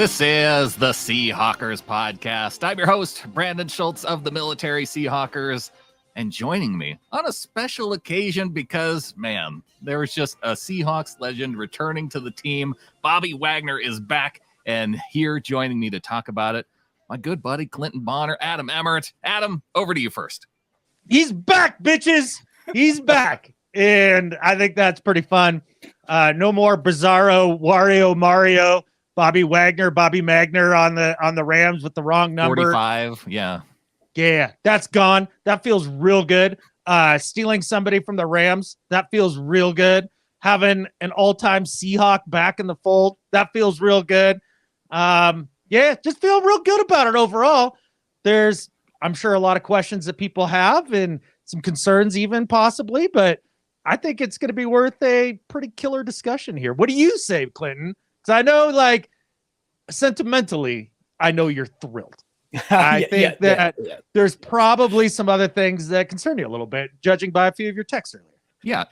This is the Seahawkers podcast. I'm your host, Brandan Schultz of the Military Seahawkers, and joining me on a special occasion because, man, there was just a Seahawks legend returning to the team. Bobby Wagner is back and here joining me to talk about it. My good buddy, Clinton Bonner, Adam Emmert. Adam, over to you first. He's back, bitches. He's back. And I think that's pretty fun. No more Bizarro, Wario, Mario, Bobby Wagner on the Rams with the wrong number. 45, yeah. Yeah, that's gone. That feels real good. Stealing somebody from the Rams, that feels real good. Having an all-time Seahawk back in the fold, that feels real good. Yeah, just feel real good about it overall. There's, I'm sure, a lot of questions that people have and some concerns even possibly, but I think it's going to be worth a pretty killer discussion here. What do you say, Clinton? Because I know, like, sentimentally, I know you're thrilled. I think that there's probably some other things that concern you a little bit, judging by a few of your texts earlier. Yeah.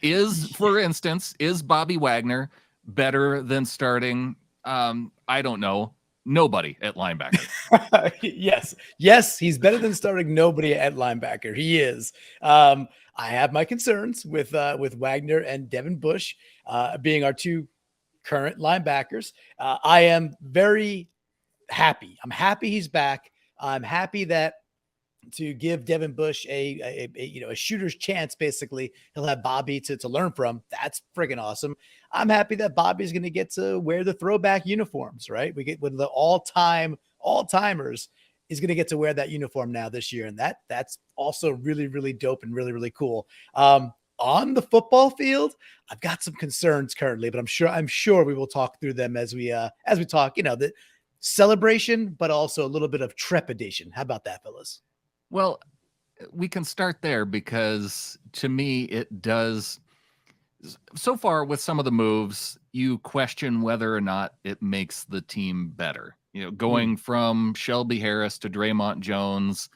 For instance, is Bobby Wagner better than starting, I don't know, nobody at linebacker? Yes, he's better than starting nobody at linebacker. He is. I have my concerns with Wagner and Devin Bush being our two current linebackers. I am very happy. I'm happy he's back. I'm happy that to give Devin Bush a shooter's chance, basically, he'll have Bobby to learn from. That's friggin' awesome. I'm happy that Bobby's going to get to wear the throwback uniforms, right? We get with the all-timers is going to get to wear that uniform now this year. And that's also really, really dope and really, really cool. On the football field, I've got some concerns currently, but I'm sure we will talk through them as we talk, the celebration, but also a little bit of trepidation. How about that, fellas? Well, we can start there because to me, it does. So far with some of the moves, you question whether or not it makes the team better. Going from Shelby Harris to Draymond Jones,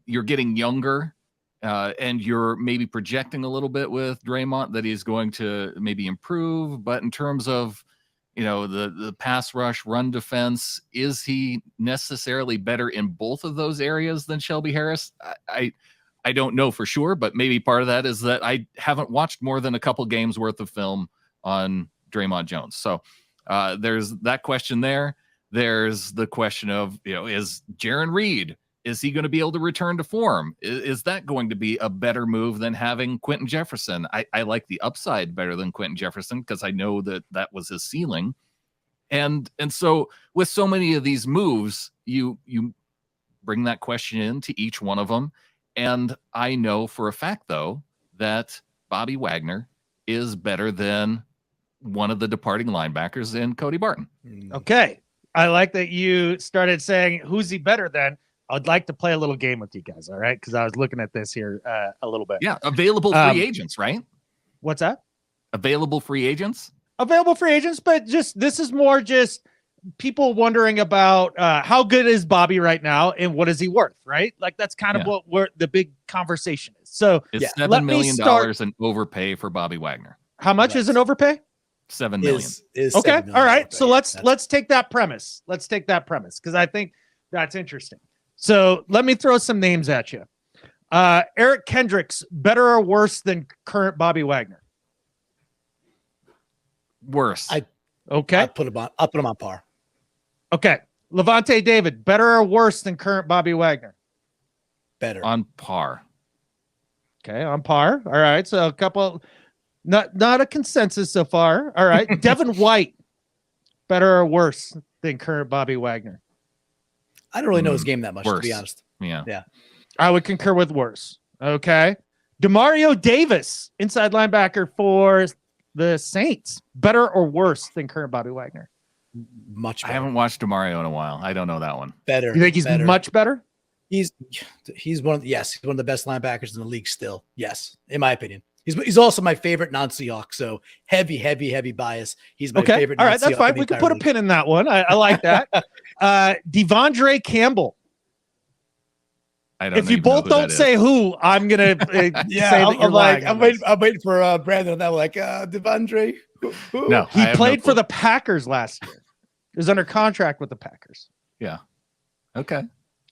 you're getting younger and you're maybe projecting a little bit with Draymond that he's going to maybe improve. But in terms of, the pass rush, run defense, is he necessarily better in both of those areas than Shelby Harris? I don't know for sure, but maybe part of that is that I haven't watched more than a couple games worth of film on Draymond Jones. So there's that question there. There's the question of, is Jaron Reed, is he going to be able to return to form? Is that going to be a better move than having Quentin Jefferson? I like the upside better than Quentin Jefferson because I know that was his ceiling. And so with so many of these moves, you bring that question into each one of them. And I know for a fact, though, that Bobby Wagner is better than one of the departing linebackers in Cody Barton. Okay. I like that you started saying, who's he better than? I'd like to play a little game with you guys, all right? Because I was looking at this here a little bit. Yeah, available free agents, right? What's that? Available free agents? Available free agents, but this is more just people wondering about how good is Bobby right now and what is he worth, right? Like that's kind of what the big conversation is. So it's $7 million in overpay for Bobby Wagner. How much is an overpay? $7 million. Is okay. $7 million. All right. So let's take that premise. Let's take that premise because I think that's interesting. So let me throw some names at you. Eric Kendricks, better or worse than current Bobby Wagner? Worse. I'll put him on par. Okay. Levante David, better or worse than current Bobby Wagner? Better. On par. Okay, on par. All right. So a couple, not a consensus so far. All right. Devin White, better or worse than current Bobby Wagner? I don't really know his game that much, worse. to be honest. Yeah. I would concur with worse. Okay. Demario Davis, inside linebacker for the Saints, better or worse than current Bobby Wagner? Much better. I haven't watched Demario in a while. I don't know that one. Better. You think he's much better? He's one of the best linebackers in the league still. Yes, in my opinion. He's also my favorite non-Seahawk, so heavy bias. He's my favorite. All right, that's fine. We can put a pin in that one. I like that. Devondre Campbell. I don't. If you both don't say who, I'm gonna say that you're lying. I'm waiting for Brandan on that one. Like Devondre. No, he played for the Packers last year. is under contract with the Packers. Yeah. Okay.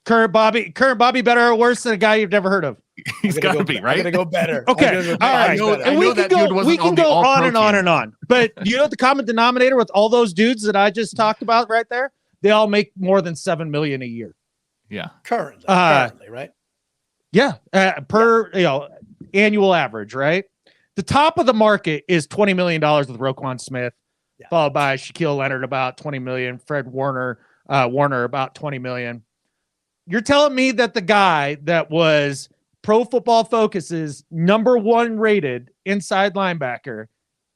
Current Bobby, better or worse than a guy you've never heard of? He's got to be, right? I'm gonna go better. Okay. I'm gonna go All better. right. He's better. And I we know can that go, dude wasn't we can on the go on All-Pro and on team. and on. But you know what the common denominator with all those dudes that I just talked about right there? They all make more than $7 million a year. Yeah. Currently, right? Yeah. Per annual average, right? The top of the market is $20 million with Roquan Smith, followed by Shaquille Leonard about 20 million, Fred Warner about 20 million. You're telling me that the guy that was Pro Football Focus's #1 rated inside linebacker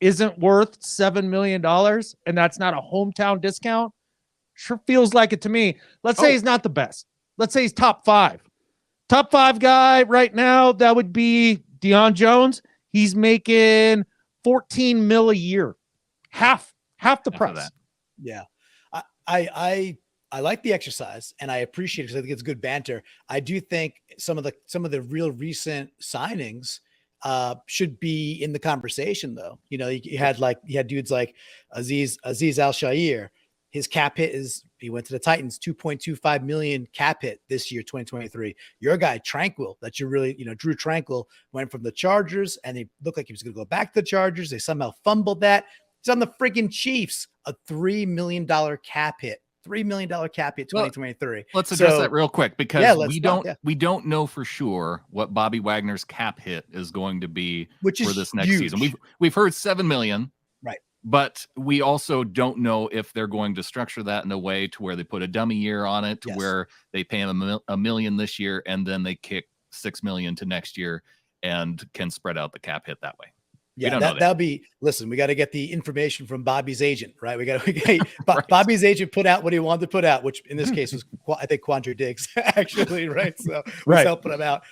isn't worth $7 million, and that's not a hometown discount? Sure feels like it to me. Let's say he's not the best. Let's say he's top 5. Top 5 guy right now, that would be Deion Jones. He's making 14 mil a year. Half the price. That. Yeah. I like the exercise and I appreciate it because I think it's good banter. I do think some of the real recent signings should be in the conversation though. You know, you had dudes like Aziz Al-Shair. His cap hit he went to the Titans, 2.25 million cap hit this year, 2023. Your guy Tranquil, that you really, Drew Tranquil went from the Chargers and he looked like he was going to go back to the Chargers. They somehow fumbled that. He's on the freaking Chiefs, a $3 million cap hit. $3 million cap hit 2023. Let's address that real quick because we don't know for sure what Bobby Wagner's cap hit is going to be for this next season. We've heard 7 million, right? But we also don't know if they're going to structure that in a way to where they put a dummy year on it, to where they pay him $1 million this year and then they kick $6 million to next year and can spread out the cap hit that way. Yeah, that'll be. Listen, we got to get the information from Bobby's agent, right? Right. Bobby's agent put out what he wanted to put out, which in this case was, I think, Quandre Diggs, actually, right? So was helping him out.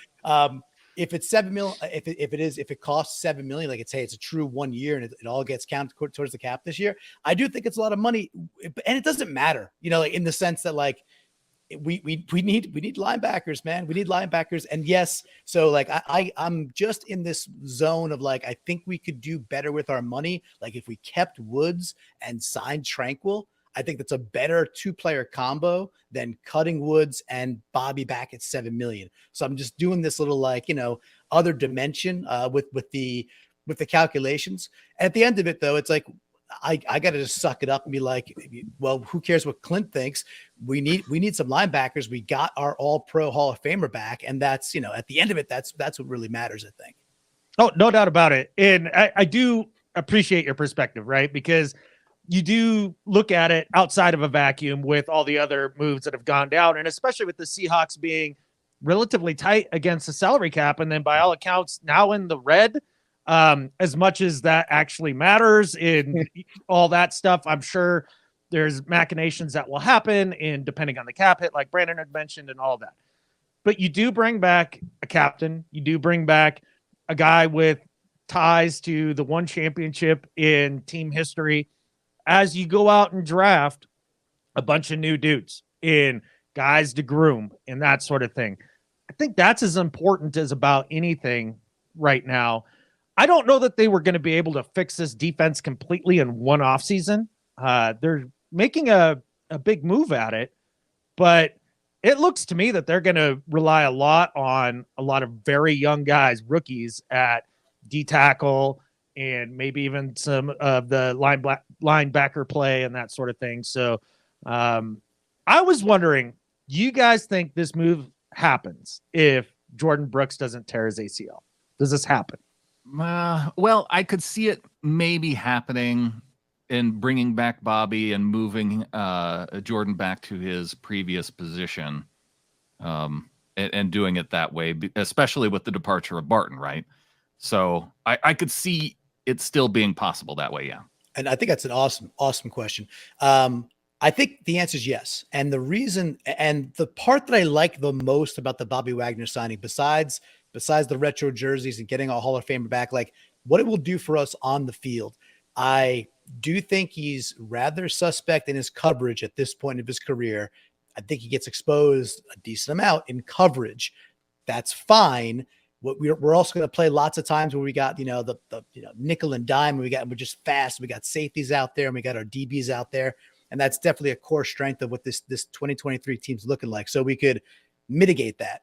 If it's 7 million, if it costs 7 million, like it's a true 1 year and it all gets counted towards the cap this year, I do think it's a lot of money, and it doesn't matter, like in the sense that like. We need linebackers, man. We need linebackers. And yes, so like I'm just in this zone of like, I think we could do better with our money. Like if we kept Woods and signed Tranquil, I think that's a better 2-player combo than cutting Woods and Bobby back at 7 million. So I'm just doing this little other dimension with the calculations. At the end of it though, it's like I got to just suck it up and be like, well, who cares what Clint thinks? We need some linebackers. We got our All-Pro Hall of Famer back, and that's at the end of it, that's what really matters, I think. Oh, no doubt about it. And I do appreciate your perspective, right? Because you do look at it outside of a vacuum with all the other moves that have gone down, and especially with the Seahawks being relatively tight against the salary cap, and then by all accounts now in the red. As much as that actually matters in all that stuff, I'm sure there's machinations that will happen in depending on the cap hit, like Brandan had mentioned, and all that. But you do bring back a captain. You do bring back a guy with ties to the one championship in team history as you go out and draft a bunch of new dudes in guys to groom and that sort of thing. I think that's as important as about anything right now. I don't know that they were going to be able to fix this defense completely in one offseason. They're making a big move at it, but it looks to me that they're going to rely a lot on a lot of very young guys, rookies at D tackle, and maybe even some of the linebacker play and that sort of thing. So I was wondering, you guys think this move happens if Jordan Brooks doesn't tear his ACL? Does this happen? Well, I could see it maybe happening in bringing back Bobby and moving Jordan back to his previous position, and doing it that way, especially with the departure of Barton, right? So I could see it still being possible that way, yeah. And I think that's an awesome question. I think the answer is yes. And the reason, and the part that I like the most about the Bobby Wagner signing, besides the retro jerseys and getting a Hall of Famer back, like what it will do for us on the field. I do think he's rather suspect in his coverage at this point of his career. I think he gets exposed a decent amount in coverage. That's fine. We're also going to play lots of times where we got, the nickel and dime. We're just fast. We got safeties out there and we got our DBs out there. And that's definitely a core strength of what this 2023 team's looking like. So we could mitigate that.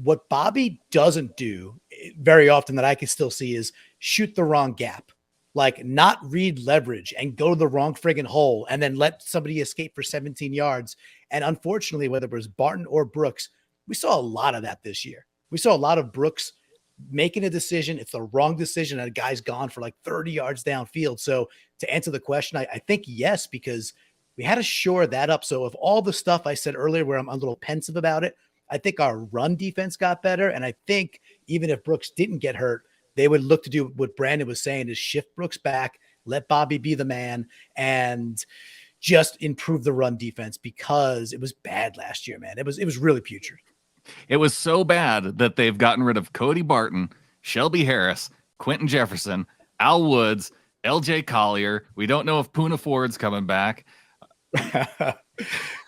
What Bobby doesn't do very often that I can still see is shoot the wrong gap, like not read leverage and go to the wrong friggin' hole and then let somebody escape for 17 yards. And unfortunately, whether it was Barton or Brooks, we saw a lot of that this year. We saw a lot of Brooks making a decision. It's the wrong decision. And a guy's gone for like 30 yards downfield. So to answer the question, I think yes, because we had to shore that up. So of all the stuff I said earlier where I'm a little pensive about it, I think our run defense got better. And I think even if Brooks didn't get hurt, they would look to do what Brandan was saying is shift Brooks back, let Bobby be the man, and just improve the run defense because it was bad last year, man. It was really putrid. It was so bad that they've gotten rid of Cody Barton, Shelby Harris, Quentin Jefferson, Al Woods, LJ Collier. We don't know if Poona Ford's coming back.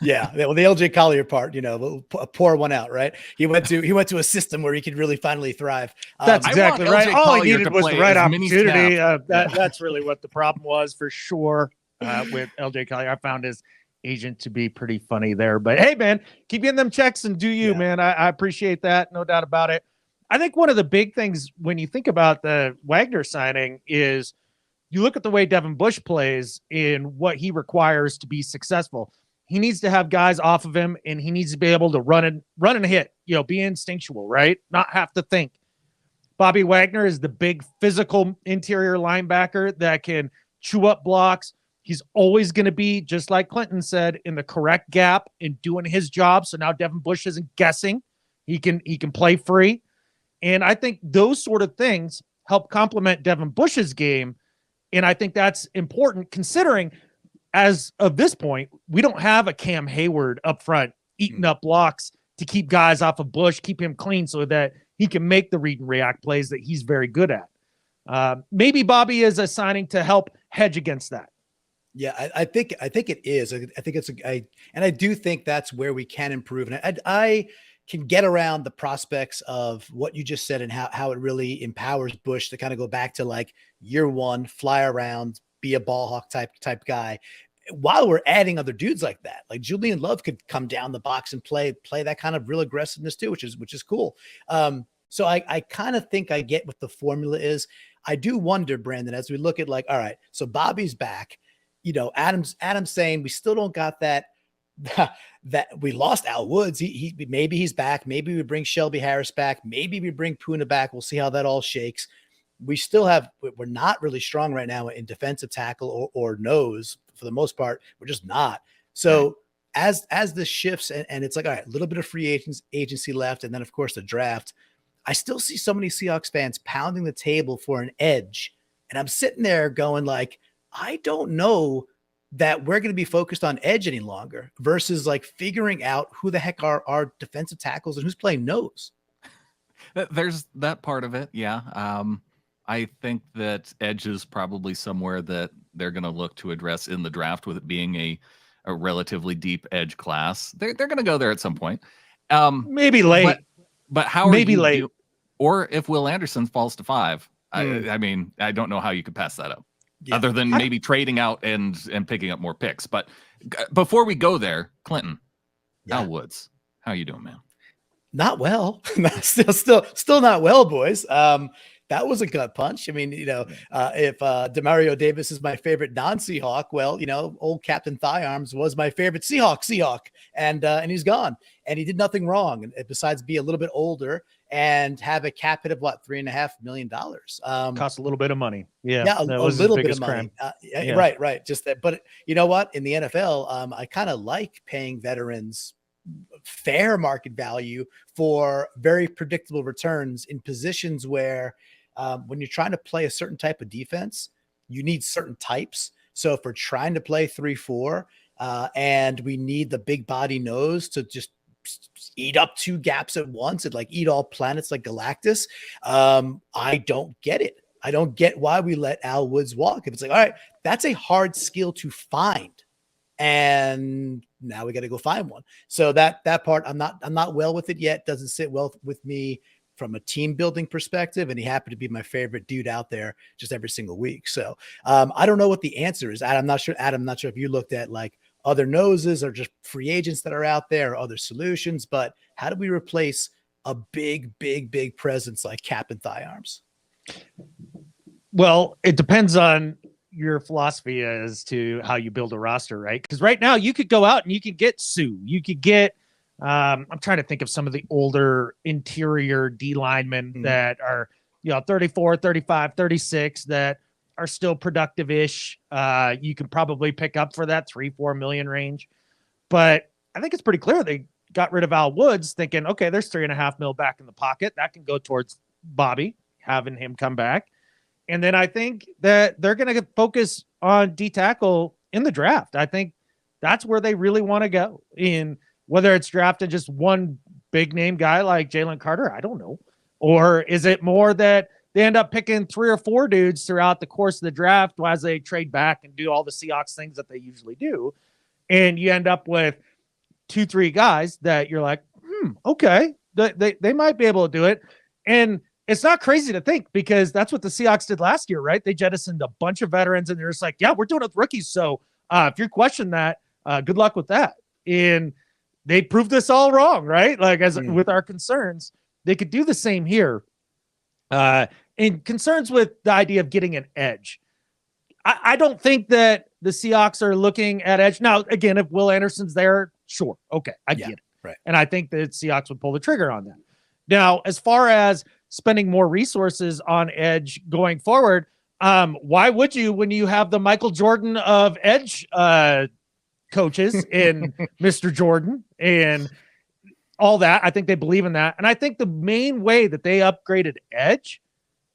Yeah, well, the LJ Collier part, we'll pour one out, right? He went to a system where he could really finally thrive. That's exactly right. All he needed was the right opportunity. That's that's really what the problem was for sure with LJ Collier. I found his agent to be pretty funny there. But hey, man, keep getting them checks and do you, man. I appreciate that. No doubt about it. I think one of the big things when you think about the Wagner signing is you look at the way Devin Bush plays and what he requires to be successful. He needs to have guys off of him, and he needs to be able to run and hit, be instinctual, right? Not have to think. Bobby Wagner is the big physical interior linebacker that can chew up blocks. He's always going to be, just like Clinton said, in the correct gap and doing his job. So now Devin Bush isn't guessing. He can play free. And I think those sort of things help complement Devin Bush's game. And I think that's important considering as of this point, we don't have a Cam Hayward up front eating up blocks to keep guys off of Bush, keep him clean so that he can make the read and react plays that he's very good at. Maybe Bobby is a signing to help hedge against that. Yeah, I think it is. I think it's and I do think that's where we can improve. And I can get around the prospects of what you just said and how it really empowers Bush to kind of go back to like year one, fly around, be a ball hawk type guy. While we're adding other dudes like that, like Julian Love could come down the box and play that kind of real aggressiveness too, which is cool. So I kind of think I get what the formula is. I do wonder, Brandan, as we look at like, all right, so Bobby's back. Adam's saying we still don't got that we lost Al Woods. He maybe he's back. Maybe we bring Shelby Harris back. Maybe we bring Poona back. We'll see how that all shakes. We're not really strong right now in defensive tackle or nose for the most part. We're just not. So as this shifts and it's like, all right, a little bit of free agency left. And then of course the draft, I still see so many Seahawks fans pounding the table for an edge. And I'm sitting there going like, I don't know that we're going to be focused on edge any longer versus like figuring out who the heck are our defensive tackles and who's playing nose. There's that part of it. Yeah. I think that edge is probably somewhere that they're going to look to address in the draft with it being a relatively deep edge class. They're going to go there at some point. Maybe late. But how maybe are you late. Or if Will Anderson falls to 5, I mean, I don't know how you could pass that up. Yeah. Other than maybe trading out and picking up more picks. But before we go there, Clinton, Al Woods, how you doing, man? Not well. still not well, boys. That was a gut punch. I mean, if Demario Davis is my favorite non-Seahawk, well, old Captain Thigh Arms was my favorite Seahawk, and he's gone, and he did nothing wrong besides be a little bit older and have a cap hit of what, $3.5 million. Cost a little bit of money. Yeah, a little bit of money. Right. Just that. But you know what? In the NFL, I kind of like paying veterans fair market value for very predictable returns in positions where when you're trying to play a certain type of defense, you need certain types. So if we're trying to play 3-4 and we need the big body nose to just eat up 2 gaps at once and like eat all planets like Galactus, I don't get it. I don't get why we let Al Woods walk. If it's like, all right, that's a hard skill to find. And now we got to go find one. So that part, I'm not well with it yet. Doesn't sit well with me from a team building perspective. And he happened to be my favorite dude out there just every single week. So I don't know what the answer is. Adam, I'm not sure if you looked at like other noses or just free agents that are out there, or other solutions. But how do we replace a big presence like Cap and Thigh Arms? Well, it depends on your philosophy as to how you build a roster, right? Because right now you could go out and you could get Sue. You could get, I'm trying to think of some of the older interior D linemen that are, 34, 35, 36 that are still productive-ish. You can probably pick up for that 3-4 million range. But I think it's pretty clear they got rid of Al Woods thinking, okay, there's $3.5 million back in the pocket. That can go towards Bobby, having him come back. And then I think that they're going to focus on D tackle in the draft. I think that's where they really want to go. In whether it's drafting just one big name guy like Jalen Carter, I don't know. Or is it more that they end up picking 3 or 4 dudes throughout the course of the draft as they trade back and do all the Seahawks things that they usually do. And you end up with 2-3 guys that you're like, okay, they might be able to do it. And it's not crazy to think, because that's what the Seahawks did last year, right? They jettisoned a bunch of veterans and they're just like, yeah, we're doing it with rookies. So if you question that, good luck with that. And they proved this all wrong, right? Like with our concerns, they could do the same here. And concerns with the idea of getting an edge. I don't think that the Seahawks are looking at edge. Now, again, if Will Anderson's there, sure. Okay, I get it. Right. And I think that Seahawks would pull the trigger on that. Now, as far as spending more resources on edge going forward, why would you when you have the Michael Jordan of edge coaches in Mr. Jordan and all that? I think they believe in that. And I think the main way that they upgraded edge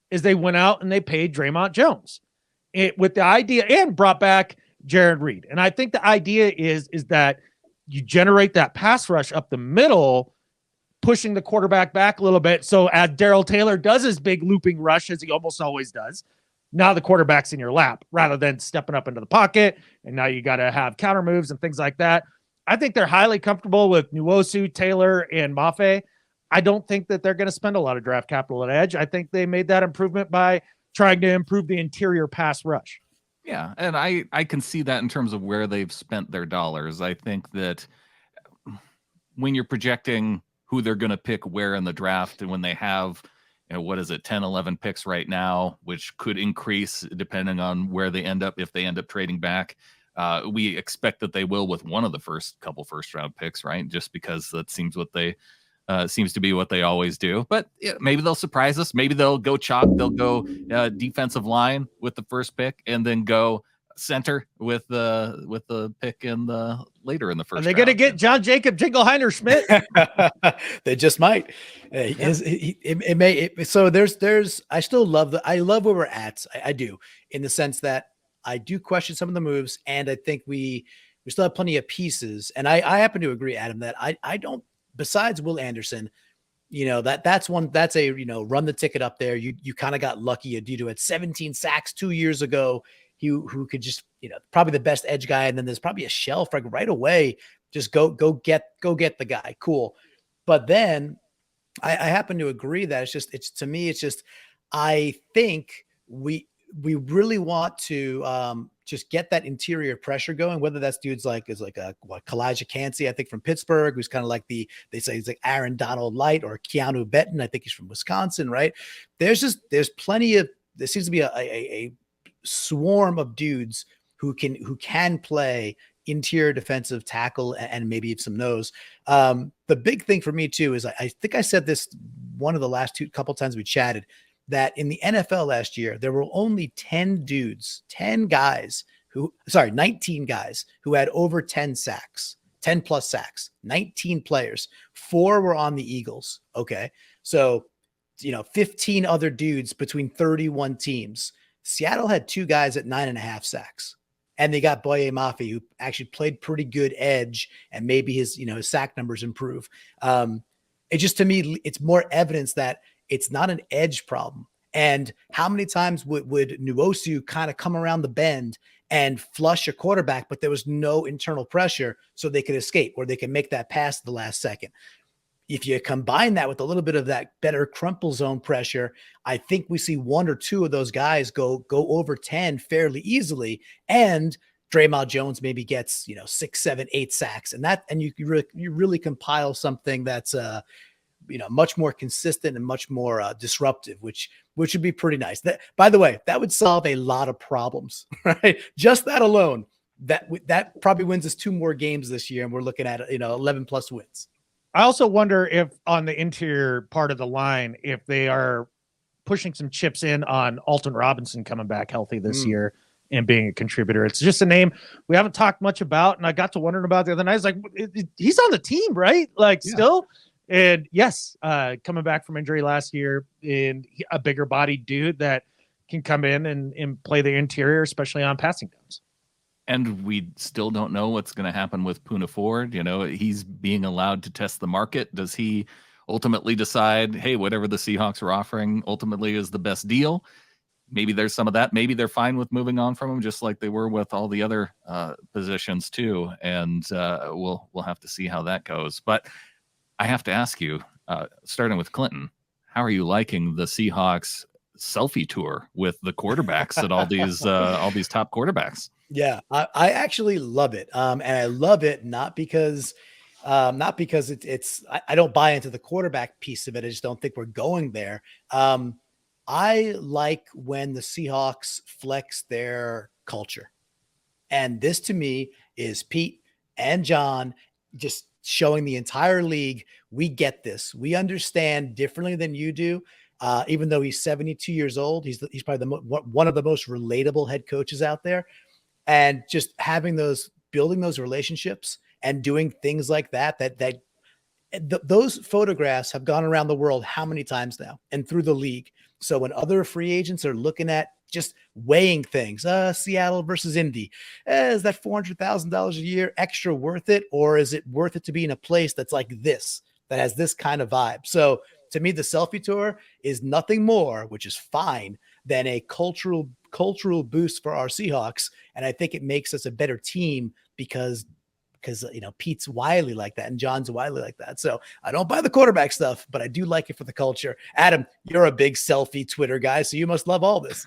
is they went out and they paid Draymond Jones with the idea and brought back Jared Reed. And I think the idea is that you generate that pass rush up the middle, pushing the quarterback back a little bit. So as Darrell Taylor does his big looping rush, as he almost always does, now the quarterback's in your lap rather than stepping up into the pocket. And now you got to have counter moves and things like that. I think they're highly comfortable with Nwosu, Taylor, and Mafe. I don't think that they're going to spend a lot of draft capital at edge. I think they made that improvement by trying to improve the interior pass rush. Yeah, and I can see that in terms of where they've spent their dollars. I think that when you're projecting who they're going to pick where in the draft, and when they have, 10, 11 picks right now, which could increase depending on where they end up, if they end up trading back. We expect that they will with one of the first couple first-round picks, right? Just because that seems to be what they always do. But maybe they'll surprise us. Maybe they'll go chalk. They'll go defensive line with the first pick, and then go center with the pick in the later in the first. Are they going to get John Jacob Jingleheimer Schmidt? They just might. So there's. I still love I love where we're at. I do, in the sense that I do question some of the moves, and I think we still have plenty of pieces. And I happen to agree, Adam, that I don't. Besides Will Anderson, that's a run the ticket up there. You kind of got lucky. Adito had 17 sacks 2 years ago. Who could just probably the best edge guy, and then there's probably a shelf like right away. Just go get the guy. Cool. But then I happen to agree that to me I think we really want to just get that interior pressure going, whether that's dudes like Kalijah Cansey, I think from Pittsburgh, who's kind of like they say he's like Aaron Donald Light, or Keanu Benton, I think he's from Wisconsin, right? There seems to be a swarm of dudes who can play interior defensive tackle and maybe some nose. The big thing for me too is I think I said this one of the last couple times we chatted, that in the NFL last year, there were only 19 guys who had over 10 sacks, 10 plus sacks, 19 players. 4 were on the Eagles. Okay. So, 15 other dudes between 31 teams. Seattle had 2 guys at 9.5 sacks, and they got Boye Mafe, who actually played pretty good edge, and maybe his sack numbers improve. It just, to me, it's more evidence that it's not an edge problem. And how many times would Nwosu kind of come around the bend and flush a quarterback, but there was no internal pressure so they could escape, or they can make that pass at the last second. If you combine that with a little bit of that better crumple zone pressure, I think we see 1 or 2 of those guys go over 10 fairly easily. And Draymond Jones maybe gets, 6, 7, 8 sacks, and you really compile something that's much more consistent and much more disruptive, which would be pretty nice. That, by the way, that would solve a lot of problems, right? Just that alone, that probably wins us 2 more games this year, and we're looking at 11 plus wins. I also wonder if on the interior part of the line, if they are pushing some chips in on Alton Robinson coming back healthy this year and being a contributor. It's just a name we haven't talked much about, and I got to wondering about the other night. I was like, he's on the team, right? Still. And yes, coming back from injury last year, and a bigger body dude that can come in and play the interior, especially on passing downs. And we still don't know what's going to happen with Poona Ford. He's being allowed to test the market. Does he ultimately decide, hey, whatever the Seahawks are offering ultimately is the best deal? Maybe there's some of that. Maybe they're fine with moving on from him, just like they were with all the other positions too. And we'll have to see how that goes. But I have to ask you, starting with Clinton, how are you liking the Seahawks selfie tour with the quarterbacks at all these top quarterbacks? Yeah, I actually love it. And I love it not because it's I don't buy into the quarterback piece of it. I just don't think we're going there. I like when the Seahawks flex their culture. And this to me is Pete and John just showing the entire league, we get this. We understand differently than you do. Even though he's 72 years old, he's probably one of the most relatable head coaches out there. And just building those relationships and doing things like those photographs have gone around the world how many times now and through the league. So when other free agents are looking at just weighing things, Seattle versus Indy, is that $400,000 a year extra worth it? Or is it worth it to be in a place that's like this, that has this kind of vibe? So to me, the selfie tour is nothing more, which is fine, than a cultural boost for our Seahawks. And I think it makes us a better team because Pete's wily like that and John's wily like that. So I don't buy the quarterback stuff, but I do like it for the culture. Adam, you're a big selfie Twitter guy, so you must love all this.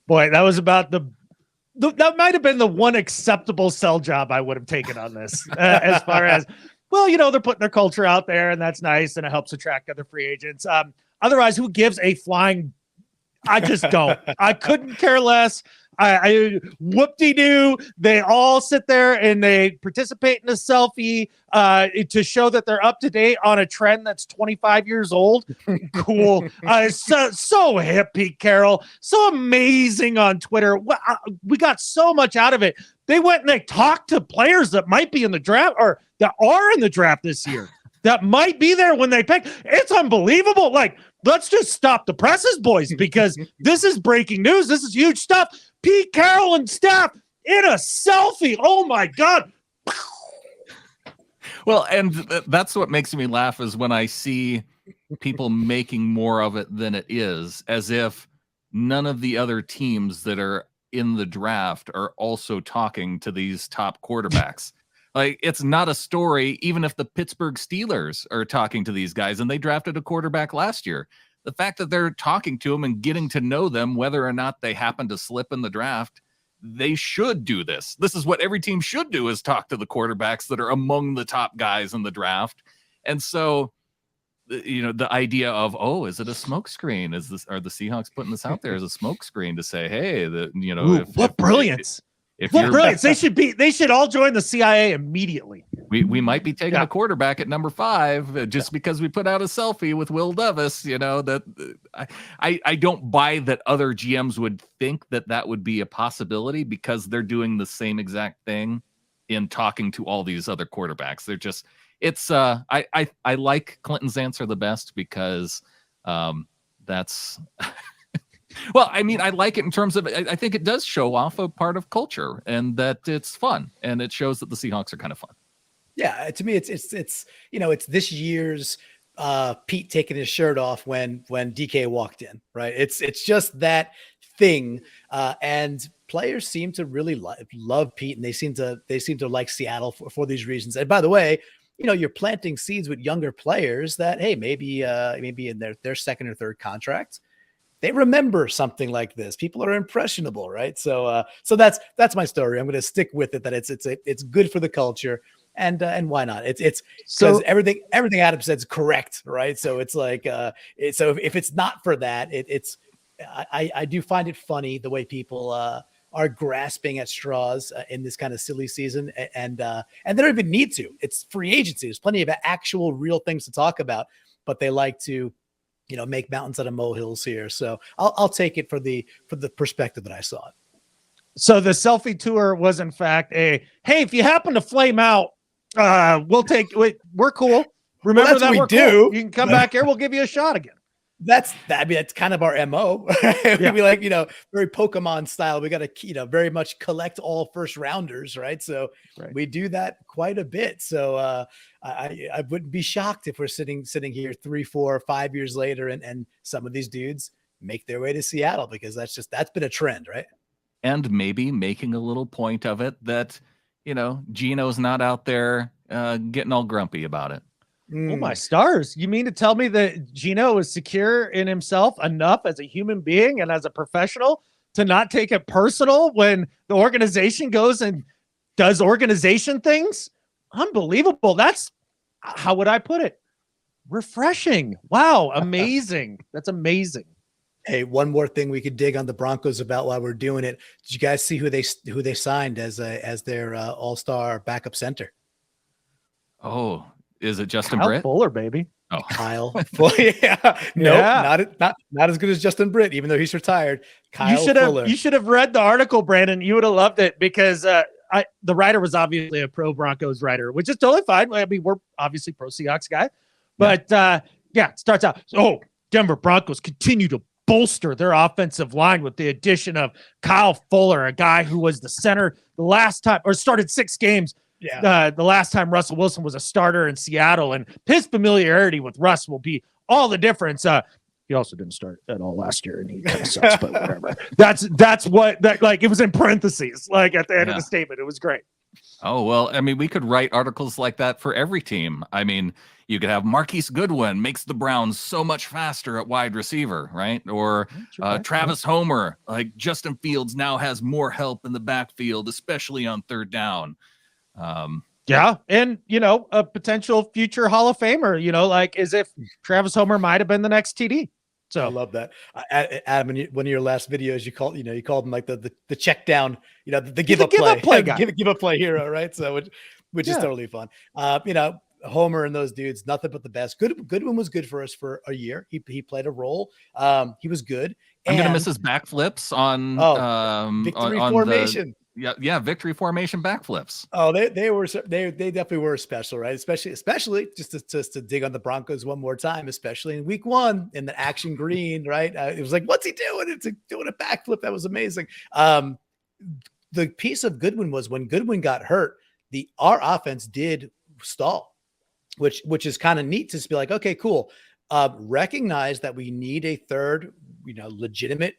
Boy, that was about that might have been the one acceptable sell job I would have taken on this as far as, well, they're putting their culture out there and that's nice. And it helps attract other free agents. Otherwise, who gives a flying? I just don't. I couldn't care less. I whoop-de-doo. They all sit there and they participate in a selfie to show that they're up to date on a trend that's 25 years old. Cool. So hip, Pete Carroll. So amazing on Twitter. We got so much out of it. They went and they talked to players that might be in the draft or that are in the draft this year that might be there when they pick. It's unbelievable. Let's just stop the presses, boys, because this is breaking news. This is huge stuff. Pete Carroll and staff in a selfie. Oh, my God. Well, and that's what makes me laugh is when I see people making more of it than it is, as if none of the other teams that are in the draft are also talking to these top quarterbacks. It's not a story, even if the Pittsburgh Steelers are talking to these guys and they drafted a quarterback last year. The fact that they're talking to them and getting to know them, whether or not they happen to slip in the draft, they should do this. This is what every team should do, is talk to the quarterbacks that are among the top guys in the draft. And so, the idea of, is it a smoke screen? Are the Seahawks putting this out there as a smoke screen to say, hey, what brilliance. Brilliance. They should all join the CIA immediately. We might be taking a quarterback at number 5 just because we put out a selfie with Will Levis. That I don't buy that other GMs would think that would be a possibility, because they're doing the same exact thing in talking to all these other quarterbacks. They're just, I like Clinton's answer the best because that's well, I mean, I like it in terms of, I think it does show off a part of culture and that it's fun, and it shows that the Seahawks are kind of fun. Yeah, to me, it's it's this year's Pete taking his shirt off when DK walked in, right? It's just that thing, and players seem to really love Pete, and they seem to like Seattle for these reasons. And by the way, you're planting seeds with younger players that, hey, maybe in their second or third contract, they remember something like this. People are impressionable, right? So that's my story. I'm going to stick with it, that it's good for the culture. And why not? It's because So everything Adam said is correct, right? So it's like so if it's not for that, I do find it funny the way people are grasping at straws in this kind of silly season, and they don't even need to. It's free agency. There's plenty of actual real things to talk about, but they like to, make mountains out of molehills here. So I'll take it for the perspective that I saw it. So the selfie tour was in fact hey, if you happen to flame out, we're cool. Remember that we do. Cool. You can come back here. We'll give you a shot again. That's kind of our MO. Yeah. We like, very Pokemon style. We got to, very much collect all first rounders. Right. So we do that quite a bit. So I wouldn't be shocked if we're sitting here 3, 4, 5 years later, and some of these dudes make their way to Seattle, because that's been a trend. Right. And maybe making a little point of it that, Gino's not out there getting all grumpy about it. Oh my stars. You mean to tell me that Gino is secure in himself enough as a human being and as a professional to not take it personal when the organization goes and does organization things? Unbelievable. That's, how would I put it? Refreshing. Wow. Amazing. That's amazing. Hey, one more thing we could dig on the Broncos about while we're doing it. Did you guys see who they signed as their all-star backup center? Oh, is it Justin Kyle Britt? Fuller, baby. Oh, Kyle. Yeah. No, not as good as Justin Britt, even though he's retired. Kyle Fuller. You should have read the article, Brandon. You would have loved it, because the writer was obviously a pro Broncos writer, which is totally fine. I mean, we're obviously pro Seahawks guy, but it starts out. Oh, Denver Broncos continue to bolster their offensive line with the addition of Kyle Fuller, a guy who was the center the last time, or started 6 games. Yeah. The last time Russell Wilson was a starter in Seattle, and his familiarity with Russ will be all the difference. He also didn't start at all last year, and he kind of sucks, but whatever. That's what that, like, it was in parentheses, like at the end of the statement. It was great. Oh, well, I mean, we could write articles like that for every team. I mean, you could have Marquise Goodwin makes the Browns so much faster at wide receiver, right? Or Travis Homer, like Justin Fields now has more help in the backfield, especially on third down. Yeah, and a potential future Hall of Famer, like as if Travis Homer might have been the next TD. So I love that. Adam, in one of your last videos, you called him like the check down, the give up play guy. give up play hero, right? So which is totally fun. Homer and those dudes, nothing but the best. Goodwin was good for us for a year. He played a role. He was good. I'm gonna miss his backflips on victory formation. Victory formation backflips. Oh, they definitely were special, right? Especially just to dig on the Broncos one more time, especially in week 1 in the action green, right? It was like, what's he doing? It's doing a backflip. That was amazing. The piece of Goodwin was when Goodwin got hurt, our offense did stall, which is kind of neat to just be like, okay, cool. Recognize that we need a third, legitimate,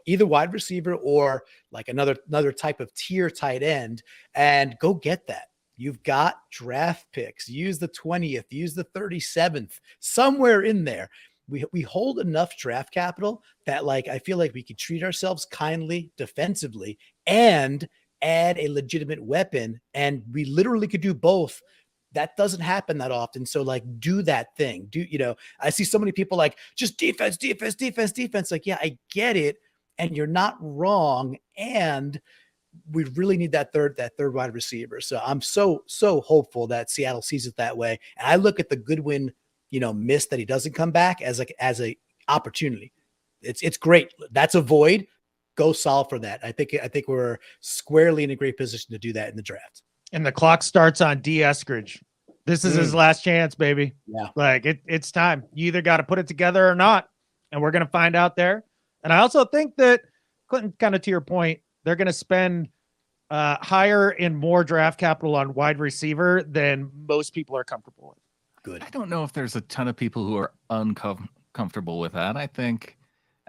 either wide receiver or like another type of tier tight end, and go get that. You've got draft picks. Use the 20th, use the 37th, somewhere in there. We hold enough draft capital that, like, I feel like we could treat ourselves kindly defensively and add a legitimate weapon, and we literally could do both. That doesn't happen that often. So, like, do that thing. I see so many people like, just defense. Like, yeah, I get it. And you're not wrong. And we really need that third wide receiver. So I'm so hopeful that Seattle sees it that way. And I look at the Goodwin, miss that he doesn't come back as a opportunity. It's great. That's a void. Go solve for that. I think we're squarely in a great position to do that in the draft. And the clock starts on D. Eskridge. This is his last chance, baby. Yeah. Like it's time. You either got to put it together or not. And we're going to find out there. And I also think that, Clinton, kind of to your point, they're going to spend higher and more draft capital on wide receiver than most people are comfortable with. Good. I don't know if there's a ton of people who are uncomfortable with that. I think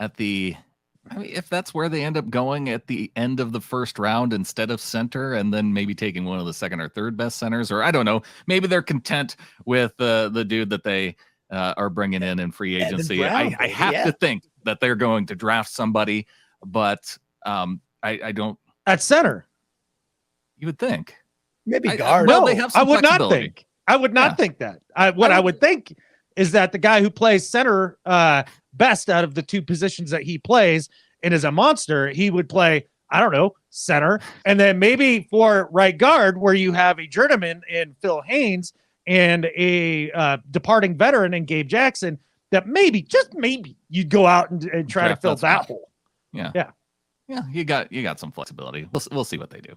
if that's where they end up going at the end of the first round instead of center, and then maybe taking one of the second or third best centers, or I don't know, maybe they're content with the dude that they are bringing in free agency. I have to think that they're going to draft somebody, but I don't. At center. You would think. Maybe guard. Well, No, they have some I would not flexibility. think. I would not think that. I would think is that the guy who plays center best out of the two positions that he plays and is a monster, he would play, I don't know, center. And then maybe for right guard, where you have a journeyman in Phil Haynes and a departing veteran in Gabe Jackson, that maybe, just maybe, you'd go out and try to fill that hole. Yeah. Yeah. Yeah, you got some flexibility. We'll see what they do.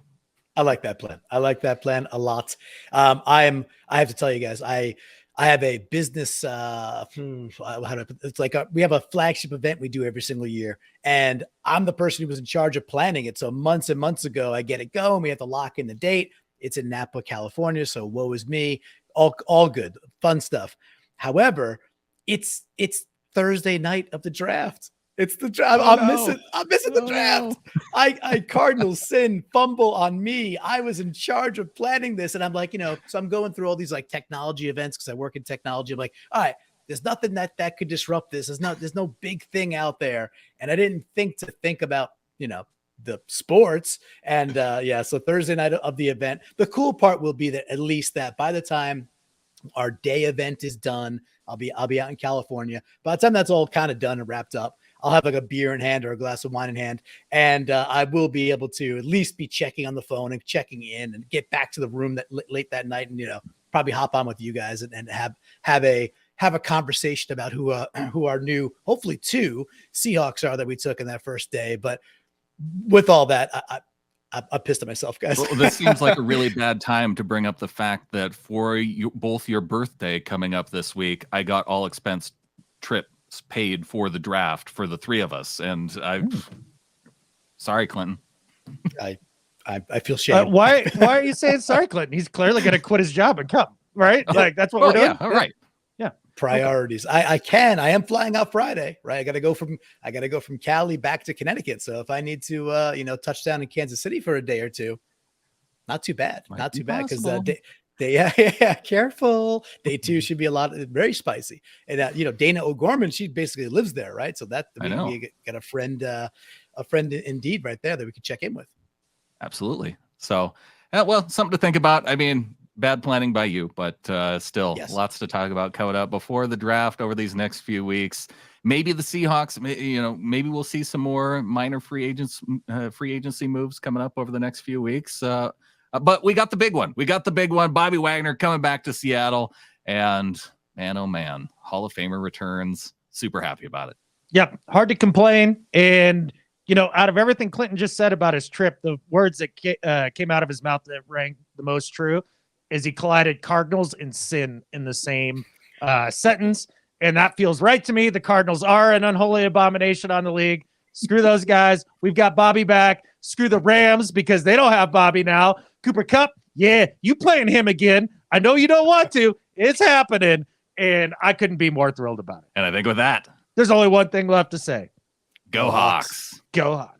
I like that plan. I like that plan a lot. I have to tell you guys, I have a business. It's like we have a flagship event we do every single year, and I'm the person who was in charge of planning it. So months and months ago, I get it going. We have to lock in the date. It's in Napa, California. So woe is me. All good, fun stuff. However, it's Thursday night of the draft. It's the draft. I'm missing the draft. I Cardinals sin, fumble on me. I was in charge of planning this. And I'm like, so I'm going through all these like technology events because I work in technology. I'm like, all right, there's nothing that could disrupt this. There's no big thing out there. And I didn't think about, the sports. And so Thursday night of the event, the cool part will be that at least that by the time our day event is done, I'll be out in California. By the time that's all kind of done and wrapped up, I'll have like a beer in hand or a glass of wine in hand. And I will be able to at least be checking on the phone and checking in and get back to the room that late that night and, probably hop on with you guys and have a conversation about who our new, hopefully 2 Seahawks are that we took in that first day. But with all that, I pissed at myself, guys. Well, this seems like a really bad time to bring up the fact that for both your birthday coming up this week, I got all expense trips paid for the draft for the 3 of us. And sorry, Clinton. I feel shame. Why are you saying sorry, Clinton? He's clearly going to quit his job and come, right? Like that's what we're doing. Yeah, all right. Yeah. Priorities. Okay. I am flying out Friday, right? I got to go from Cali back to Connecticut. So if I need to, touch down in Kansas City for a day or two, not too bad. Not too bad. Cause careful. Day 2 should be very spicy. And, Dana O'Gorman, she basically lives there. Right. So we got a friend indeed right there that we could check in with. Absolutely. So, well, something to think about. I mean, bad planning by you, but still lots to talk about coming up before the draft over these next few weeks. Maybe the Seahawks, maybe we'll see some more minor free agency moves coming up over the next few weeks. But we got the big one. Bobby Wagner coming back to Seattle, and man, oh man, Hall of Famer returns. Super happy about it. Yep. Hard to complain. And, out of everything Clinton just said about his trip, the words that came out of his mouth that rang the most true is he collided Cardinals and sin in the same sentence. And that feels right to me. The Cardinals are an unholy abomination on the league. Screw those guys. We've got Bobby back. Screw the Rams because they don't have Bobby now. Cooper Kupp, yeah, you playing him again. I know you don't want to. It's happening. And I couldn't be more thrilled about it. And I think with that, there's only one thing left to say. Go Hawks. Go Hawks.